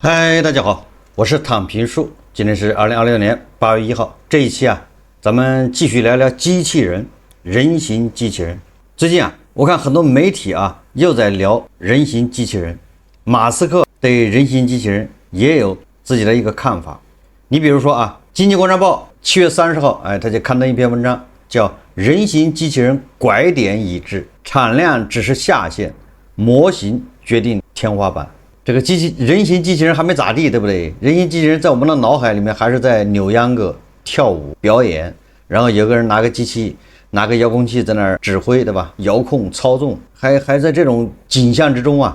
嗨，大家好，我是躺平树。今天是2026年8月1号。這一期咱們繼續聊聊机器人，人形機器人。最近我看很多媒体又在聊人形機器人。馬斯克對人形機器人也有自己的一個看法。你比如說《經濟觀察報》7月30號，他就刊登一篇文章，叫《人形機器人拐點已至，產量只是下限，模型決定天花板》。這個人形機器人還沒咋地，對不對？人形機器人在我們的腦海裡面還是在扭秧歌、跳舞、表演，然後有個人拿個机器、拿個遙控器在那兒指揮，对吧？遙控操縱，還在這種景象之中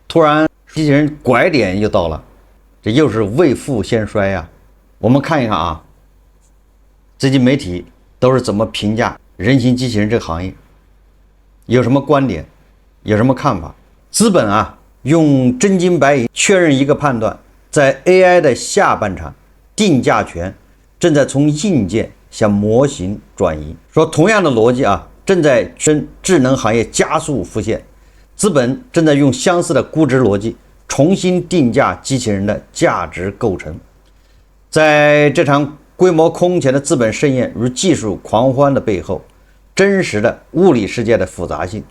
突然機器人拐點又到了，這又是未富先衰呀。我們看一看最近媒體都是怎麼評價人形機器人這個行業，有什麼觀點，有什麼看法？資本用真金白銀確認一個判斷，在 AI 的下半場，定價權正在從硬件向模型轉移。說同樣的邏輯正在跟智能行業加速浮現，資本正在用相似的估值邏輯重新定價機器人的價值構成。在這場規模空前的資本盛宴與技術狂歡的背後，真實的物理世界的複雜性、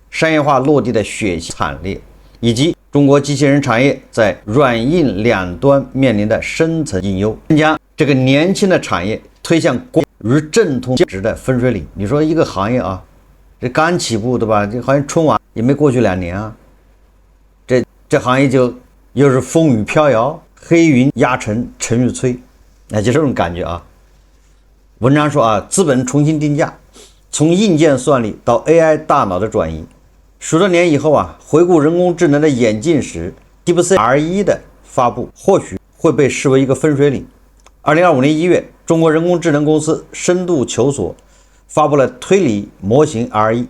商業化落地的血腥慘烈，以及中國機器人產業在軟硬兩端面臨的深層隱憂，將這個年輕的產業推向光與正統值的分水嶺。你說一個行業這剛起步，對吧？這行業春晚也沒過去2年這行業就又是風雨飄搖，黑雲壓城城欲摧，就這種感覺文章說資本重新定價，從硬件算力到 AI 大腦的轉移。許多年以後回顧人工智能的演進史 ，DeepSeek R1 的發布或許會被視為一個分水嶺。2025年1月，中國人工智能公司深度求索發布了推理模型 R1，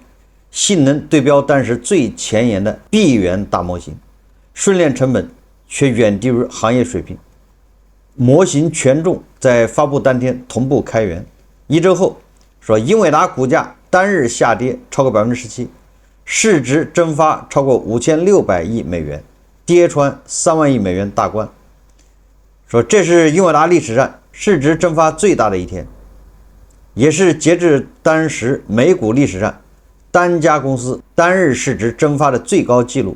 性能對標當時最前沿的閉源大模型，訓練成本卻遠低於行業水平。模型權重在發布當天同步開源，1周後說英偉達股價單日下跌超過 17%。市值蒸發超過5600億美元，跌穿3萬億美元大關。說這是英偉達歷史上市值蒸發最大的一天，也是截至當時美股歷史上單家公司單日市值蒸發的最高紀錄。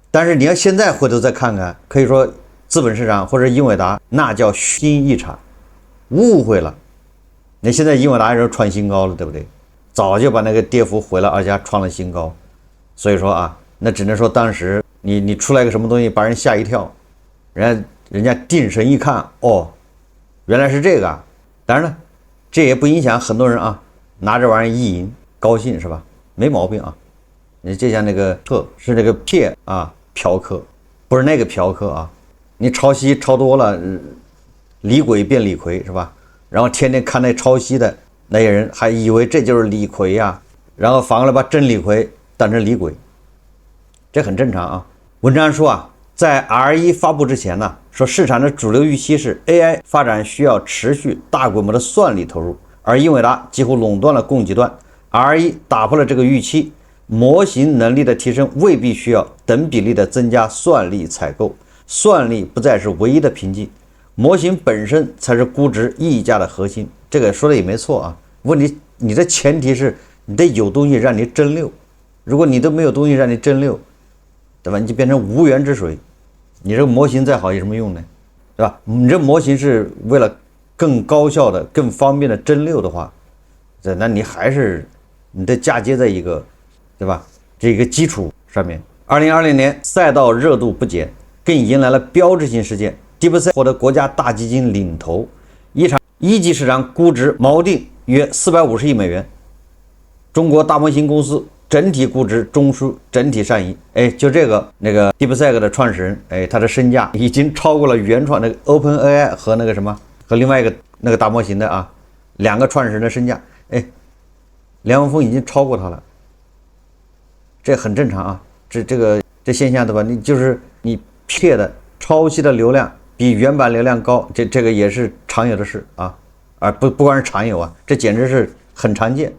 但是你要現在回頭再看看，可以說資本市場或者英偉達那叫虛驚一場，誤會了。那現在英偉達也是創新高了，對不對？早就把那個跌幅回了，而且還創了新高。所以說那只能說当时你出來個什麼東西把人嚇一跳，人家定神一看，原來是這個當然了，這也不影響很多人拿這玩意兒意淫高興，是吧？沒毛病你就像那個特是那個撇嫖客，不是那個嫖客你抄襲抄多了，李鬼变李逵，是吧？然後天天看那抄襲的那些人還以為這就是李逵然後反過來把真李逵當成李鬼，這很正常文章說在 R1 發布之前說市場的主流預期是 AI 發展需要持續大規模的算力投入，而英偉達幾乎壟斷了供給端。R1 打破了這個預期，模型能力的提升未必需要等比例的增加算力採購，算力不再是唯一的瓶頸，模型本身才是估值溢價的核心。這個說的也沒錯問題你的前提是你得有東西讓你蒸餾，如果你都沒有東西讓你蒸餾，对吧？你就变成無源之水，你這個模型再好有什麼用呢？對吧？你這模型是為了更高效的、更方便的蒸餾的話，那你還是你得嫁接在一个，对吧？這個基礎上面。2020年賽道熱度不減，更迎來了標誌性事件 ，DeepSeek 獲得國家大基金領投，一場一級市場估值錨定約450億美元，中國大模型公司整體估值中樞整體上移。就這個那個 DeepSeek 的創始人，他的身價已經超過了原創那個 OpenAI 和那個什麼和另外一個那個大模型的2個創始人的身價，梁文峰已經超過他了，這很正常這現象，對吧？你就是你撇的抄襲的流量比原版流量高，這個也是常有的事不光是常有這簡直是很常見，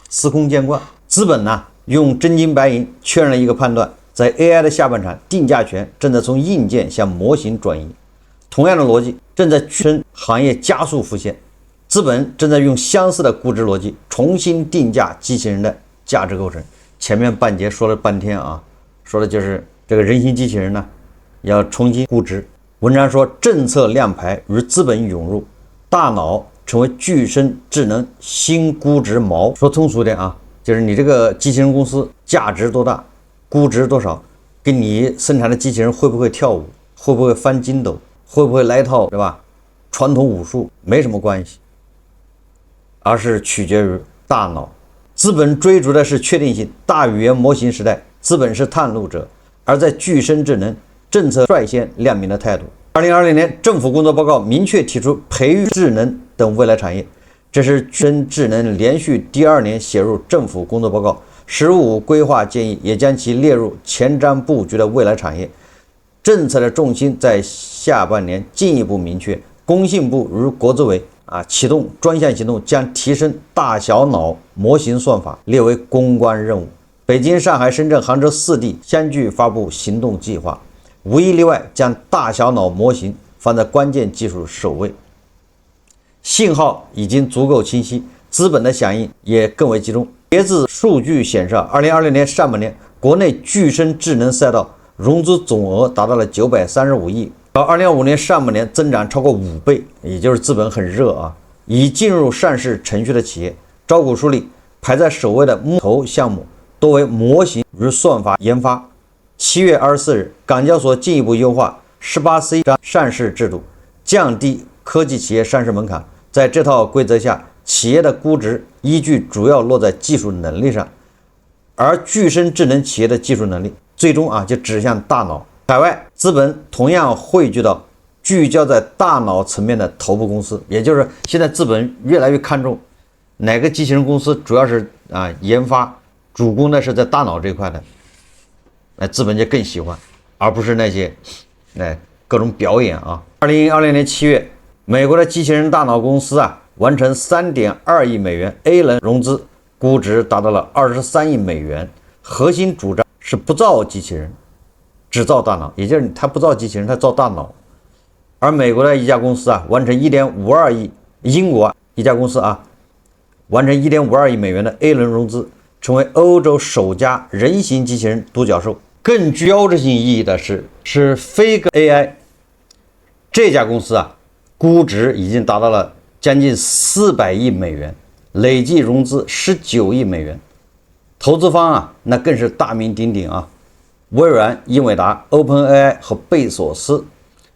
司空見慣。資本用真金白銀確認了一個判斷，在 AI 的下半場，定價權正在從硬件向模型轉移。同樣的邏輯正在巨聲行業加速浮現，資本正在用相似的估值邏輯重新定價機器人的價值構成。前面半節說了半天啊，說的就是這個人形機器人呢，要重新估值。文章說，政策亮牌與資本湧入，大腦成為巨聲智能新估值锚。說通俗點啊，就是你這個機器人公司價值多大，估值多少，跟你生產的機器人會不會跳舞，會不會翻筋斗，會不會來一套，对吧？傳統武術沒什麼關係，而是取決於大腦。資本追逐的是確定性，大語言模型時代，資本是探路者，而在巨聲智能，政策率先亮明了態度。2020年政府工作報告明確提出培育智能等未來產業，這是巨聲智能連續第2年寫入政府工作報告。“十五”規劃建議也將其列入前瞻布局的未來產業。政策的重心在下半年進一步明確，工信部與國資委啟動專項行動，將提升大小腦模型算法列為攻關任務。北京、上海、深圳、杭州4地相繼發布行動計劃，無一例外將大小腦模型放在關鍵技術首位。信號已經足夠清晰，資本的響應也更為集中。截至數據顯示，2020年上半年國內巨聲智能賽道融資總額達到了935億，到2025年上半年增長超過5倍，也就是資本很熱啊。已進入上市程序的企業，招股书裡排在首位的募投項目多為模型與算法研發。7月24日，港交所進一步優化 18C 章上市制度，降低科技企業上市門檻。在這套規則下，企業的估值依據主要落在技術能力上，而巨聲智能企業的技術能力最終就指向大腦。海外資本同樣匯聚到聚焦在大腦層面的头部公司，也就是现在資本越來越看重哪個機器人公司主要是研發主攻的是在大腦這塊的，那資本就更喜歡，而不是那些各種表演啊。2020年7月，美國的機器人大腦公司完成3.2亿美元 A 輪融資，估值達到了23億美元。核心主張是不造机器人，只造大腦，也就是他不造機器人，他造大腦。而美国的一家公司完成1.52億，英國一家公司完成1.52億美元的 A 輪融資，成為歐洲首家人形機器人獨角獸。更具標誌性意義的是 Fig AI 這家公司估值已經達到了將近400億美元，累計融資19億美元。投資方那更是大名鼎鼎微軟、英偉達、OpenAI 和貝索斯。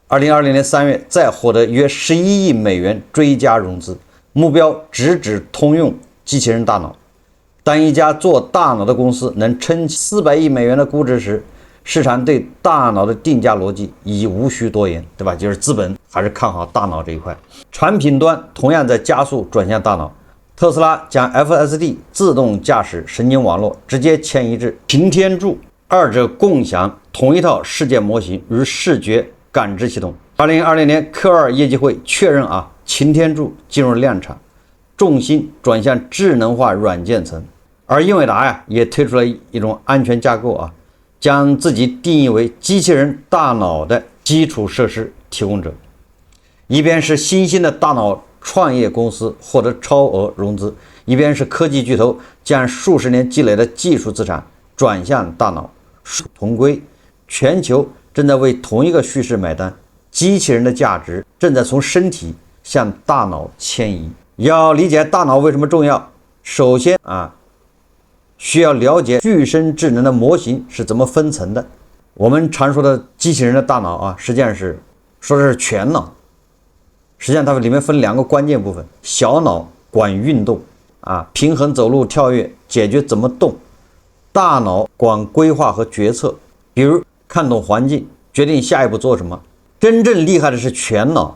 2020年3月再獲得約11億美元追加融資，目標直指通用機器人大腦。當一家做大腦的公司能撐起400億美元的估值時，市場對大腦的定價邏輯已無需多言，對吧？就是資本還是看好大腦這一塊。產品端同樣在加速轉向大腦，特斯拉將 FSD 自動駕駛神經網絡直接遷移至擎天柱，二者共享同一套事件模型與視覺感知系統。2020年 Q2 業績會確認擎天柱進入量產，重心轉向智能化軟件層。而英偉達也推出了一種安全架構將自己定義為機器人大腦的基礎設施提供者。一邊是新興的大腦創業公司獲得超額融資，一邊是科技巨頭將數十年積累的技術資產轉向大腦。同歸，全球正在為同一個敘事買單，機器人的價值正在從身體向大腦遷移。要理解大腦為什麼重要，首先需要了解巨聲智能的模型是怎麼分层的。我们常說的機器人的大腦實際上是說的是全腦，實際上它裡面分2個關鍵部分，小腦管運動平衡走路跳躍解決怎麼動，大腦管規劃和決策，比如看懂環境決定下一步做什麼。真正厲害的是全腦，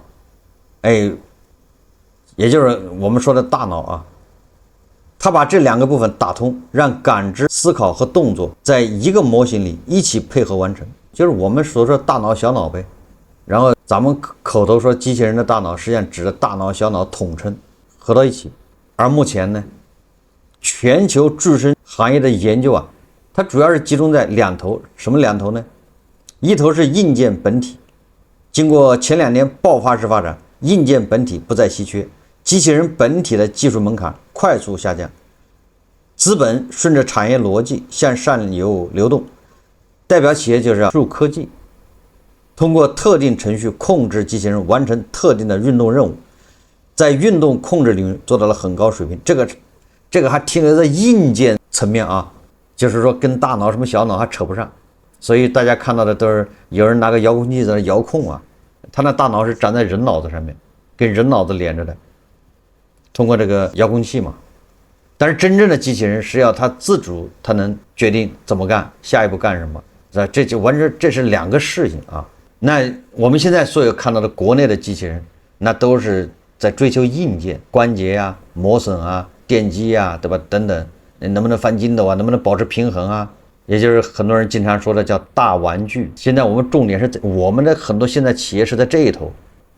也就是我們說的大腦它把這2個部分打通，讓感知、思考和動作在一個模型裡一起配合完成，就是我們所說的大腦小腦唄。然後咱們口頭說機器人的大腦，實際上指的大腦小腦統稱合到一起。而目前呢，全球巨聲行業的研究它它主要是集中在两頭，什么两头呢？一头是硬件本体，经过前2年爆发式发展，硬件本体不再稀缺，机器人本体的技術門檻快速下降，資本順着產業邏輯向上游流動，代表企業就是要入科技，通過特定程序控制機器人完成特定的運動任務，在運動控制領域做到了很高水平。這個還停留在硬件層面啊，就是說跟大腦什麼小腦還扯不上，所以大家看到的都是有人拿個遙控器在那遙控啊，他那大腦是長在人腦子上面，跟人腦子連着的，通過這個遙控器嘛。但是真正的機器人是要它自主，它能決定怎麼幹，下一步幹什麼，是吧？這就完全這是兩個事情啊。那我們現在所有看到的國內的機器人，那都是在追求硬件，關節啊、磨損啊、電機啊，對吧？等等，能不能翻筋斗啊？能不能保持平衡啊？也就是很多人經常說的叫大玩具。現在我們重點是在我們的很多现在企業是在這一頭，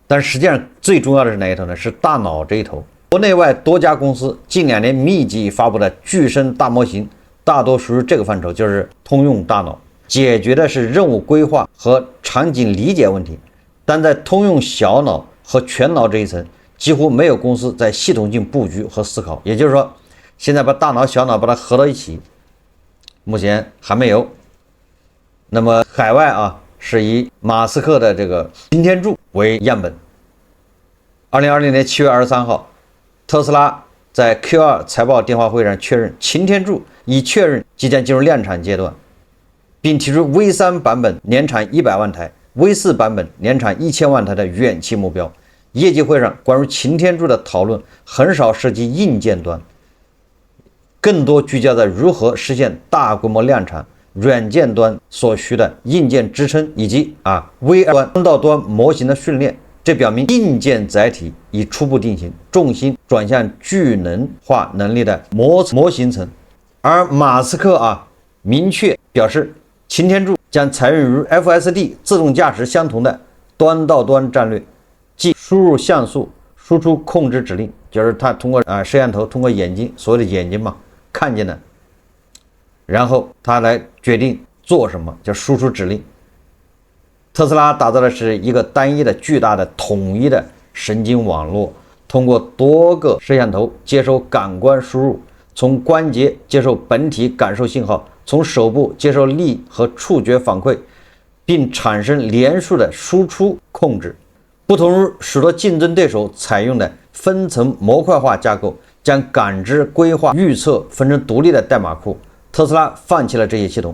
但是實際上最重要的是哪一頭呢？是大腦這一頭。國內外多家公司近2年密集發布的具身大模型，大多屬於這個範疇，就是通用大腦，解決的是任務規劃和場景理解問題。但在通用小腦和全腦這一層，幾乎沒有公司在系統性布局和思考。也就是說，現在把大腦、小腦把它合到一起，目前還沒有。那麼海外啊，是以馬斯克的這個擎天柱為樣本。2020年7月23號。特斯拉在 Q2 財報電話會上確認，擎天柱已確認即將進入量產階段，並提出 V3 版本年產100萬台、V4 版本年產1000萬台的遠期目標。業績會上關於擎天柱的討論很少涉及硬件端，更多聚焦在如何實現大規模量產、軟件端所需的硬件支撐以及V2端到端模型的訓練。這表明硬件載體已初步定型，重心轉向具能化能力的模型層。而馬斯克明確表示，擎天柱將採用與 FSD 自動駕駛相同的端到端戰略，即輸入像素，輸出控制指令，就是他通過攝像頭，通過眼睛，所謂的眼睛嘛，看見的，然後他來決定做什麼，叫輸出指令。特斯拉打造的是一個單一的、巨大的、統一的神經網絡，通過多個攝像頭接收感官輸入，從關節接受本體感受信號，從手部接受力和觸覺反饋，並產生連續的輸出控制。不同於許多競爭對手採用的分層模塊化架構，將感知、規劃、預測分成獨立的代碼庫，特斯拉放棄了這些系統，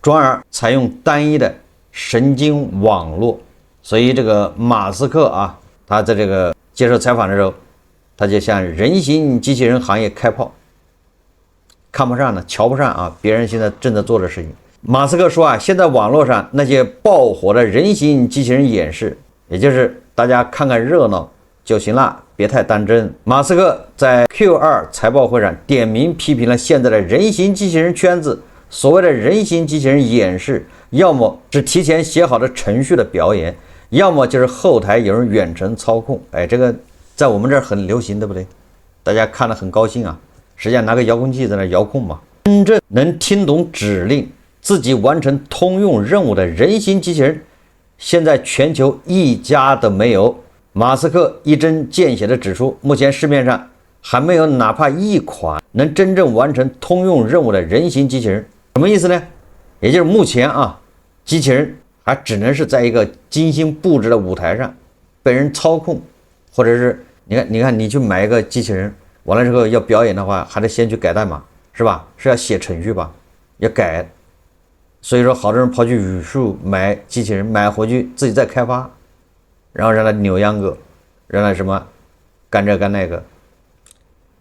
轉而採用單一的神經網絡。所以這個馬斯克他在這個接受採訪的時候，他就向人形機器人行業開炮，看不上呢，瞧不上別人現在正在做的事情。馬斯克說現在網絡上那些爆火的人形機器人演示，也就是大家看看熱鬧就行了，別太當真。馬斯克在 Q2 財報會上點名批評了現在的人形機器人圈子，所謂的人形機器人演示，要麼是提前寫好的程序的表演，要麼就是後台有人遠程操控。這個在我們這兒很流行，對不對？大家看了很高興實際上拿個遙控器在那遙控嘛。真正能聽懂指令、自己完成通用任務的人形機器人，現在全球一家都沒有。馬斯克一針見血地指出，目前市面上還沒有哪怕一款能真正完成通用任務的人形機器人。什麼意思呢？也就是目前機器人還只能是在一個精心布置的舞台上被人操控，或者是你看你去買一個機器人，完了之後要表演的話，還得先去改代碼，是吧？是要写程序吧，要改。所以說好多人跑去宇樹買機器人，買回去自己再開發，然後讓他扭秧歌，讓他什麼幹這幹那個，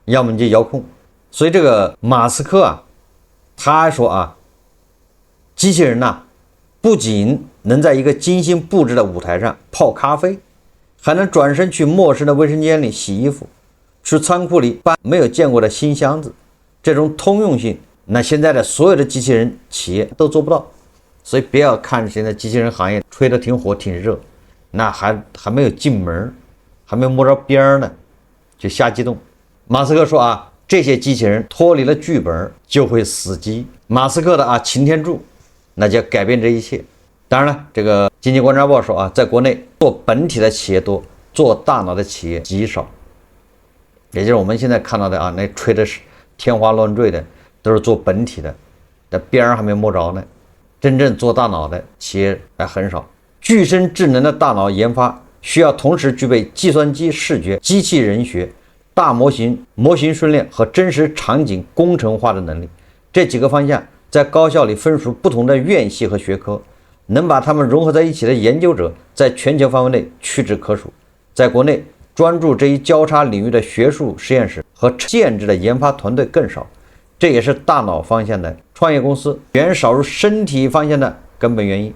要麼你就遙控。所以這個馬斯克他說機器人不僅能在一個精心布置的舞台上泡咖啡，還能轉身去陌生的衛生間裡洗衣服，去倉庫裡搬沒有見過的新箱子。這種通用性，那現在的所有的機器人企業都做不到。所以不要看現在機器人行業吹得挺火挺熱，那還沒有進門，還沒摸着邊兒呢，就瞎激動。馬斯克說這些機器人脫離了劇本就會死機。馬斯克的擎天柱，那就要改變這一切。當然了，這個經濟觀察報說在國內做本體的企業多，做大腦的企業極少。也就是我們現在看到的那吹的是天花亂墜的，都是做本體的，但邊兒還沒摸着呢。真正做大腦的企業還很少。具身智能的大腦研發需要同時具備計算機視覺、機器人學、大模型、模型訓練和真實場景工程化的能力。這幾個方向在高校裡分属不同的院系和学科，能把它们融合在一起的研究者在全球範圍內屈指可數。在國內專注這一交叉領域的學術實驗室和建制的研發團隊更少，這也是大腦方向的創業公司遠少於身體方向的根本原因。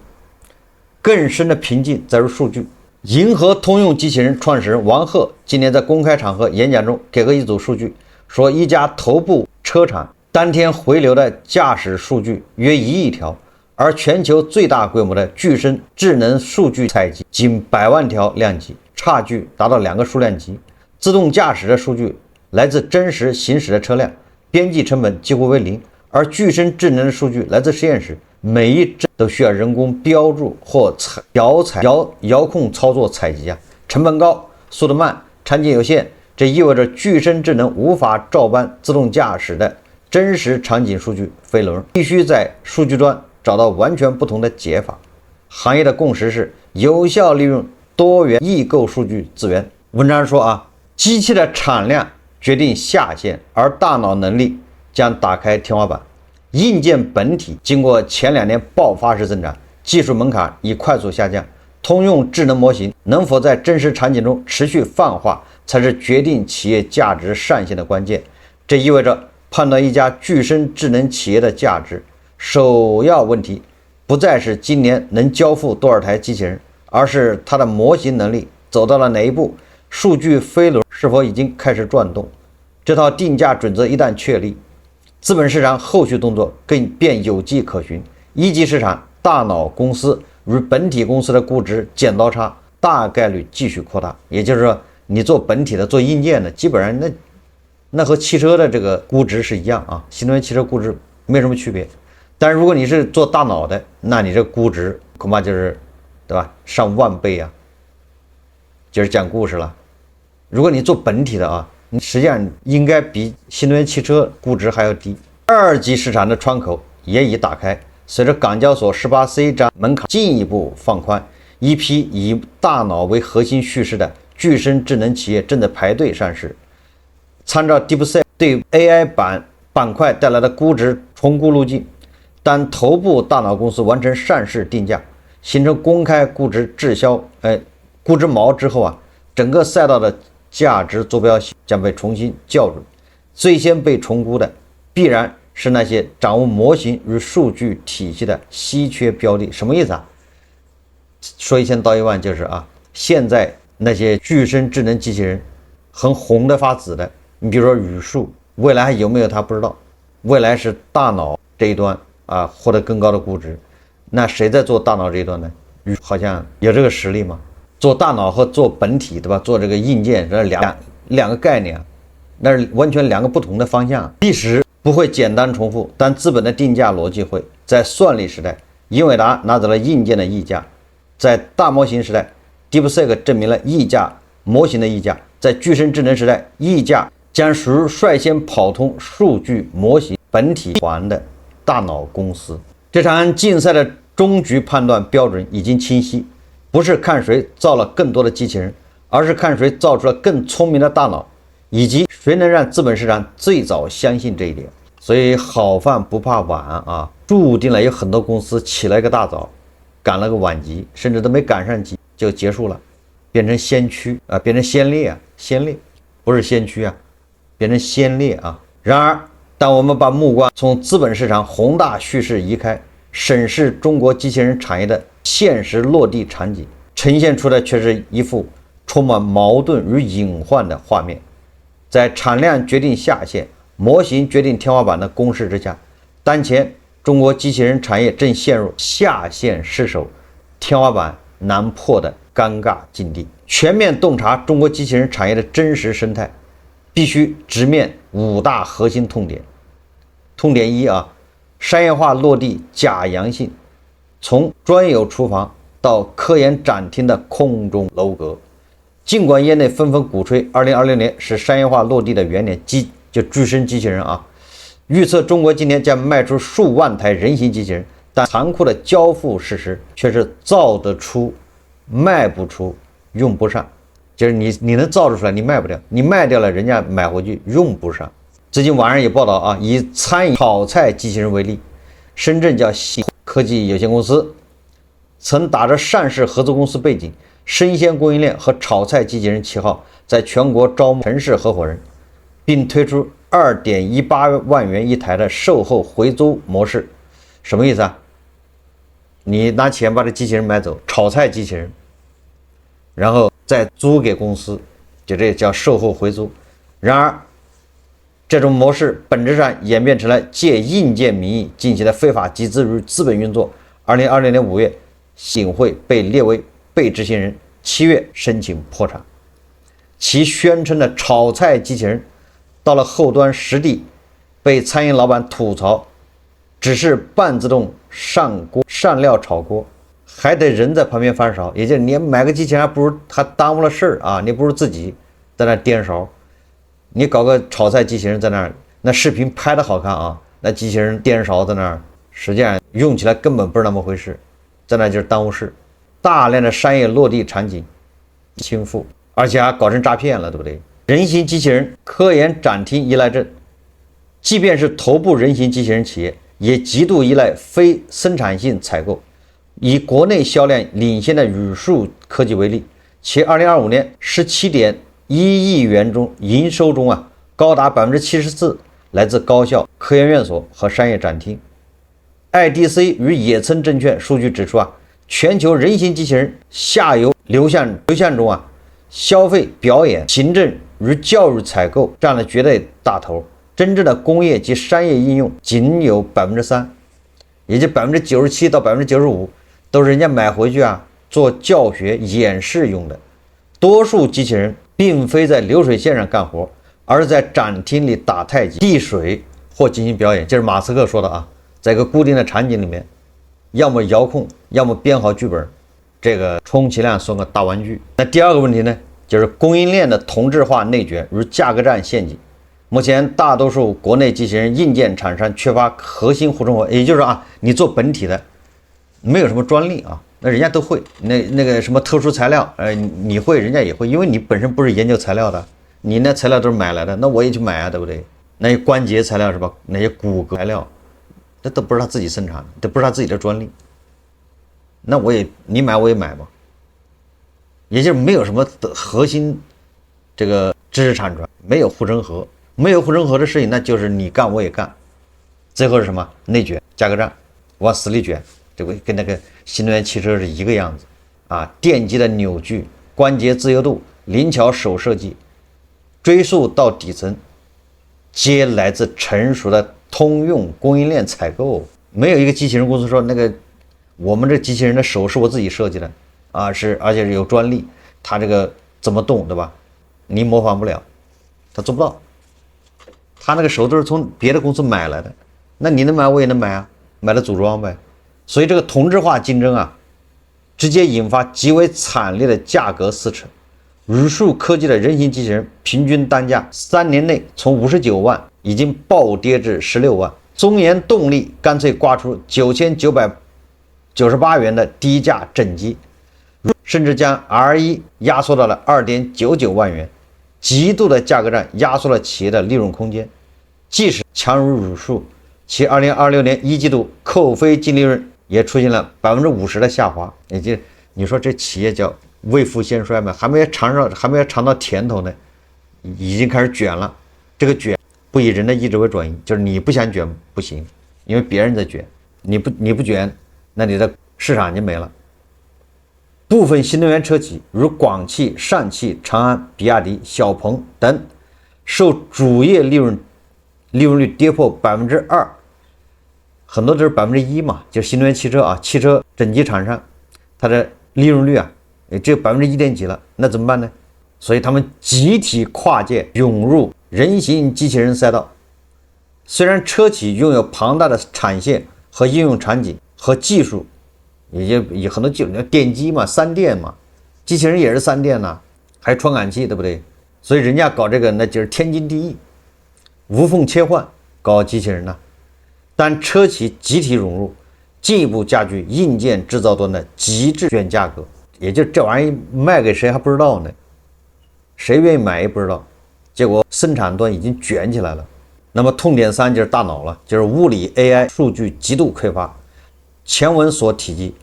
更深的瓶頸在於數據。銀河通用機器人創始人王賀今年在公開場合演講中給過一組數據，說一家頭部車廠當天回流的駕駛數據約1億條，而全球最大規模的具身智能數據採集僅100萬條量級，差距達到2個數量級。自動駕駛的數據來自真實行駛的車輛，邊際成本幾乎為0，而具身智能的數據來自實驗室，每一幀都需要人工標注或遙控操作採集成本高，速度慢，场景有限。這意味着具身智能無法照搬自動駕駛的真實場景數據飛輪，必須在數據端找到完全不同的解法。行業的共識是有效利用多元異構数据資源。文章說機器的產量決定下限，而大腦能力將打開天花板。硬件本體經過前2年爆發式增長，技術門檻已快速下降。通用智能模型能否在真實場景中持續泛化，才是決定企業價值上限的關鍵。這意味着判斷一家具身智能企業的價值，首要問題不再是今年能交付多少台機器人，而是它的模型能力走到了哪一步，數據飛輪是否已經開始轉動。這套定價準則一旦確立，資本市場後續動作便有跡可循。一級市場大腦公司與本體公司的估值剪刀差大概率繼續擴大。也就是說，你做本體的、做硬件的，基本上那和汽車的這個估值是一樣新能源汽車估值沒什麼區別。但是如果你是做大腦的，那你這估值恐怕就是對吧，上萬倍就是講故事了。如果你做本體的你實際上應該比新能源汽車估值還要低。2級市場的窗口也已打開，隨着港交所 18C 章門檻進一步放寬，一批以大腦為核心敘事的具身智能企業正在排隊上市。參照 DeepSeek 對 AI 板塊帶來的估值重估路徑，當頭部大腦公司完成上市定價，形成公開估值估值锚之後整個賽道的價值坐標系將被重新校準。最先被重估的必然是那些掌握模型與數據體系的稀缺標的。什麼意思說一千道一萬，就是現在那些具身智能機器人很紅的發紫的，你比如說語數，未來還有沒有他不知道，未來是大腦這一端獲得更高的估值。那誰在做大腦這一端呢？好像有這個實力嗎？做大腦和做本體，对吧？做這個硬件，這兩個概念，那是完全2個不同的方向。歷史不會簡單重複，但資本的定價邏輯會。在算力時代，英偉達拿走了硬件的溢價；在大模型時代 ，DeepSeek 證明了溢價模型的溢價；在具身智能時代，溢價將屬於率先跑通數據模型本體環的大腦公司。這場競賽的終局判斷標準已經清晰。不是看誰造了更多的機器人，而是看誰造出了更聰明的大腦，以及誰能讓資本市場最早相信這一點。所以好飯不怕晚注定了有很多公司起了一個大早，趕了個晚集，甚至都沒趕上集就結束了，變成先驅變成先烈先烈不是先驅變成先烈然而，當我們把目光從資本市場宏大敘事移開，審視中國機器人產業的現實落地場景，呈現出的卻是一幅充滿矛盾與隱患的畫面。在產量決定下限，模型決定天花板的公式之下，當前中國機器人產業正陷入下限失守、天花板難破的尷尬境地。全面洞察中國機器人產業的真實生態，必須直面5大核心痛點。痛點1啊，商業化落地假陽性，從專有廚房到科研展厅的空中楼閣。儘管業內紛紛鼓吹2026年是商業化落地的元年，就具身机器人啊，預測中國今年將賣出數萬台人形機器人，但殘酷的交付事實卻是造得出，賣不出，用不上。就是你能造得出來，你賣不掉，你賣掉了，人家買回去用不上。最近网上有報道啊，以餐饮炒菜机器人为例，深圳叫喜科技有限公司曾打着上市合资公司背景，生鲜供应鏈和炒菜机器人旗号，在全国招募城市合伙人，並推出2.18万元一台的售后回租模式。什麼意思啊？你拿錢把這機器人買走，炒菜機器人，然後再租給公司，就這叫售後回租。然而這種模式本質上演變成了借硬件名義進行的非法集資與資本運作。2020年5月，信會被列為被執行人，7月申請破產。其宣稱的炒菜機器人到了後端實地被餐飲老板吐槽，只是半自動上料炒鍋，還得人在旁邊翻勺，也就是你買個機器人還耽誤了事兒啊，你不如自己在那顛勺。你搞個炒菜機器人在那兒，那視頻拍的好看啊，那機器人顛勺在那兒，實際上用起來根本不是那麼回事，在那就是耽誤事。大量的商業落地場景倾覆，而且還搞成詐騙了，對不對？人形機器人科研展廳依賴症，即便是頭部人形机器人企業，也極度依賴非生產性採購。以國內銷量領先的宇樹科技為例，其2025年17.1億元中營收中啊，高達74%來自高校、科研院所和商業展廳。IDC 與野村證券數據指出啊，全球人形機器人下游流向中啊，消費、表演、行政與教育採購佔了絕對大頭，真正的工業及商業應用僅有3%，也就97%到95%都是人家買回去啊做教學演示用的。多數機器人並非在流水線上幹活，而是在展廳裡打太極、遞水或進行表演。這是馬斯克說的啊，在一個固定的場景裡面，要麼遙控，要麼編好劇本，這個充其量算個大玩具。那第二個問題呢，就是供應鏈的同質化內卷與價格戰陷阱。目前大多數國內機器人硬件廠商缺乏核心護城河，也就是說啊，你做本體的沒有什麼專利啊，那人家都會。那個什麼特殊材料，你會，人家也會，因為你本身不是研究材料的，你那材料都是買來的，那我也去買啊，對不对？那些關節材料是吧？那些骨骼材料，那都不是他自己生產的，这不是他自己的專利。那你買我也買嘛，也就是沒有什麼核心這個知識產權，沒有護城河，沒有護城河的事情，那就是你幹我也幹，最後是什麼？內卷、價格戰，往死裡卷，這個跟那個新能源汽車是一個樣子啊！電機的扭矩、關節自由度、靈巧手設計，追溯到底層，皆來自成熟的通用供應鏈採購。沒有一個機器人公司說那個我們這機器人的手是我自己設計的啊，而且是有專利，它這個怎麼動，對吧？你模仿不了，他做不到。他那個手都是從別的公司買來的，那你能買我也能買啊，買了組裝唄。所以這個同質化競爭啊，直接引發極為慘烈的價格撕扯。宇樹科技的人形機器人平均單價3年內從59萬已經暴跌至16萬，中研動力乾脆掛出9998元的低價整機，甚至將 R1 壓縮到了2.99萬元，極度的價格戰壓縮了企業的利潤空間。即使強如宇樹，其2026年1季度扣非淨利潤也出現了50%的下滑。也就你說這企業叫未富先衰嘛，還沒有嘗到甜頭呢，已經開始卷了。這個卷不以人的意志為轉移，就是你不想卷不行，因為別人在卷，你不卷，那你的市場就沒了。部分新能源車企如廣汽、上汽、長安、比亞迪、小鵬等，受主業利潤率跌破2%，很多都是1%嘛，就是新能源汽車啊，汽車整機廠商，它的利潤率啊，也只有1.幾%了，那怎麼辦呢？所以他們集體跨界湧入人形機器人賽道。雖然車企擁有龐大的產線和應用場景和技術，也有很多技術，電機嘛，3電嘛，機器人也是3電吶，還傳感器，對不對？所以人家搞這個那就是天經地義，無縫切換搞機器人吶。但車企集體融入，進一步加劇硬件制造端的極致卷價格，也就這玩意賣給誰還不知道呢，誰願意買也不知道，結果生產端已經卷起來了。那麼痛點3就是大腦了，就是物理 AI 數據極度匮乏。前文所提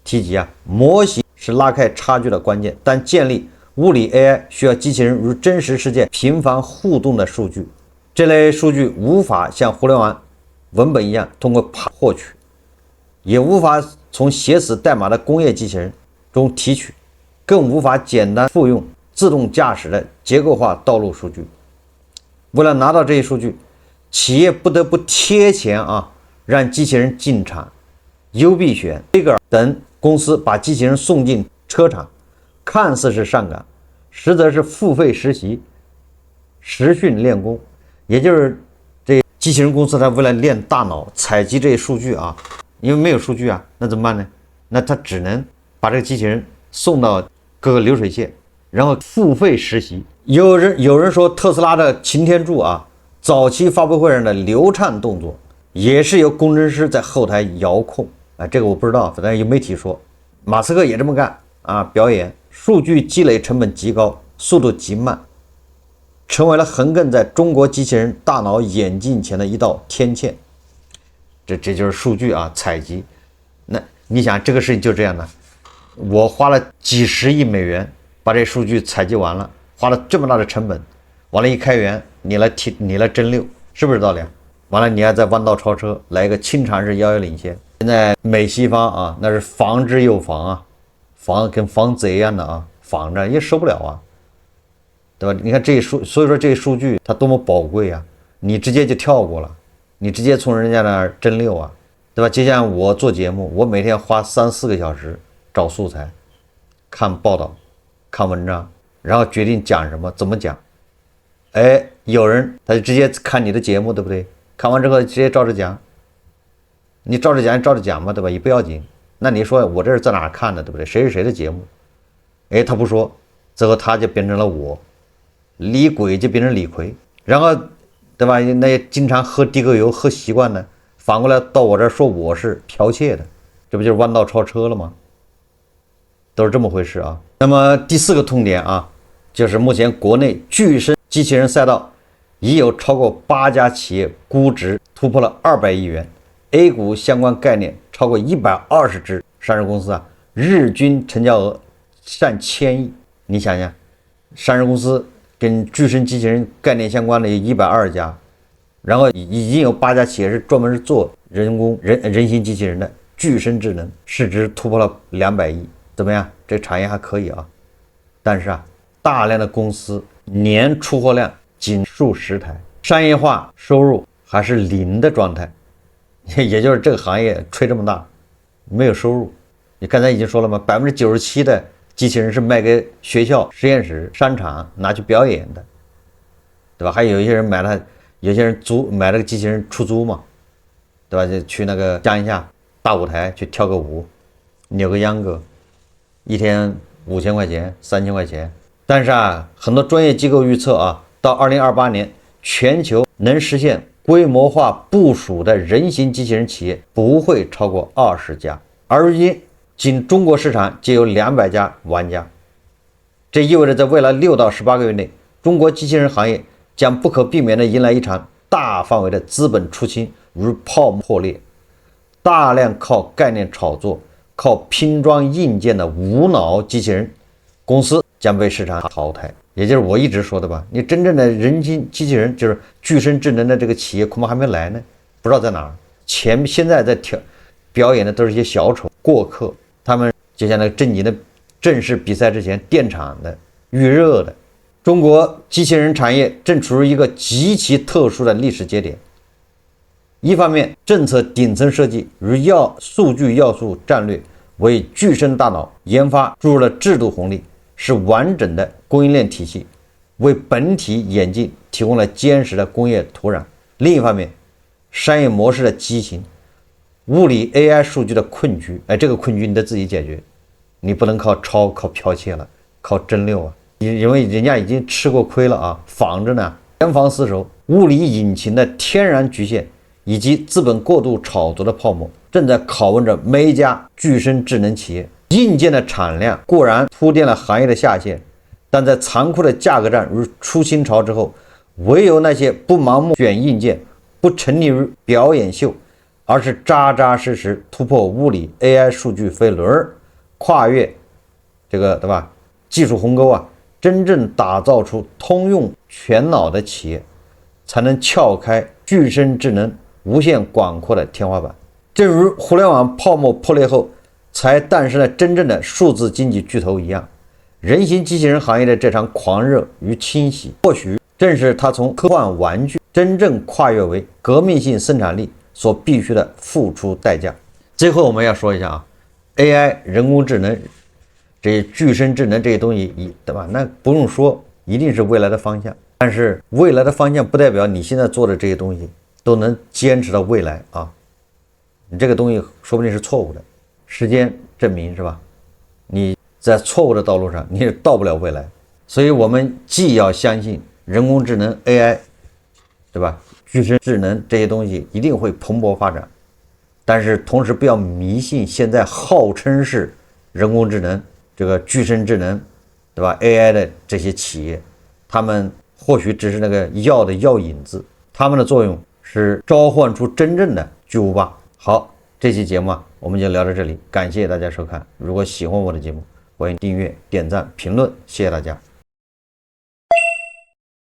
及啊，模型是拉開差距的關鍵，但建立物理 AI 需要機器人與真實世界頻繁互動的數據，這類數據無法像互聯網文本一樣通過獲取，也無法從寫死代碼的工業機器人中提取，更無法簡單複用自動駕駛的結構化道路数據。為了拿到這些數據，企業不得不貼錢啊，讓機器人进场。優必選、威格尔等公司把機器人送進車廠，看似是上崗，實則是付費實習、實訓練功。也就是這機器人公司它為了練大腦、採集這些數據啊，因為沒有數據啊，那怎麼辦呢？那它只能把這個機器人送到各個流水線，然後付費實習。有人說特斯拉的擎天柱啊，早期發布會上的流暢動作也是由工程師在後台遙控。这個我不知道，反正有媒體說馬斯克也這麼幹啊，表演。數據積累成本極高，速度極慢，成為了橫亘在中國機器人大腦眼鏡前的一道天塹。這就是數據啊，採集。那你想這個事情就這樣的，我花了幾十億美元把這數據採集完了，花了這麼大的成本，完了一開源，你來真溜，是不是道理啊？完了你還在彎道超車，來一個清場式遙遙領先。現在美西方啊，那是防之又防啊，防跟防賊一樣的啊，防着也受不了啊，對吧？你看这些所以說这些數據它多麼寶貴啊，你直接就跳過了，你直接從人家那兒真溜啊，對吧？就像我做節目，我每天花3-4個小時找素材，看報道，看文章，然後決定講什麼，怎麼講。哎，有人他就直接看你的節目，對不對？看完之後直接照着講。你照着講嘛，對吧？也不要緊。那你說我這是在哪看的，对不对？誰是誰的節目？哎，他不說，最後他就變成了我，李鬼就變成李逵，然後，對吧？那些經常喝地溝油喝習慣的，反過來到我這兒說我是剽竊的，這不就是彎道超車了嗎？都是這麼回事啊。那麼第4個痛點啊，就是目前國內具身機器人賽道已有超過8家企業估值突破了200億元。A 股相關概念超過120只上市公司啊，日均成交額上1000億。你想想，上市公司跟具身机器人概念相關的有120家，然後已經有8家企業是專門是做人形機器人的具身智能，市值突破了200億。怎麼樣？這產業還可以啊。但是啊，大量的公司年出貨量僅數十台，商業化收入還是零的狀態。也就是這個行業吹這麼大，沒有收入。你剛才已經說了嗎？97%的機器人是賣給學校、實驗室、商場拿去表演的，對吧？還有一些人買了，有些人買了個機器人出租嘛，對吧？就去那個江夏大舞台去跳個舞，扭個秧歌，一天5000塊錢、3000塊錢。但是啊，很多專業機構預測啊，到2028年，全球能實現規模化部署的人形機器人企業不會超過20家，而如今僅中國市場就有200家玩家。這意味着在未來6到18個月內，中國機器人行業將不可避免地迎來一場大範圍的資本出清與泡沫破裂。大量靠概念炒作、靠拼裝硬件的無腦機器人公司將被市場淘汰。也就是我一直說的吧，你真正的人形機器人就是具身智能的這個企業恐怕還沒來呢，不知道在哪兒。現在在表演的都是一些小丑過客，他們就像那個正經的正式比賽之前墊場的預熱的。中國機器人產業正處於一個極其特殊的歷史節點。一方面，政策頂層設計與數據要素戰略為具身大腦研發注入了制度紅利，是完整的供應鏈體系，為本體演進提供了堅實的工業土壤。另一方面，商業模式的畸形，物理 AI 數據的困局，這個困局你得自己解決，你不能靠抄、靠剽竊了，靠真溜啊！因為人家已經吃過虧了啊，仿着呢，嚴防死守。物理引擎的天然局限以及資本過度炒作的泡沫，正在拷問着每一家具身智能企業。硬件的產量固然鋪墊了行業的下限，但在殘酷的價格戰如出清潮之後，唯有那些不盲目選硬件、不沉溺於表演秀，而是扎扎實實突破物理 AI 數據飛輪，跨越這個对吧技術鴻溝啊，真正打造出通用全腦的企業，才能撬開具身智能無限廣闊的天花板。正如互聯網泡沫破裂後才誕生了真正的數字經濟巨頭一樣，人形機器人行業的这場狂熱與侵襲，或許正是它從科幻玩具真正跨越為革命性生產力所必須的付出代價。最後我們要說一下啊 ，AI 人工智能這些具身智能這些東西，对吧？那不用說，一定是未來的方向。但是未来的方向不代表你現在做的這些東西都能堅持到未來啊，你這個東西說不定是錯誤的。時間證明是吧？你在錯誤的道路上，你也到不了未來。所以我們既要相信人工智能 AI， 对吧？具身智能這些東西一定會蓬勃發展，但是同時不要迷信現在號稱是人工智能這個具身智能，對吧 ？AI 的這些企業，他們或許只是那個藥的藥引子，他們的作用是召喚出真正的巨無霸。好，這期節目啊，我們就聊到這裡，感謝大家收看。如果喜歡我的節目，歡迎訂閱、點讚、評論，謝謝大家。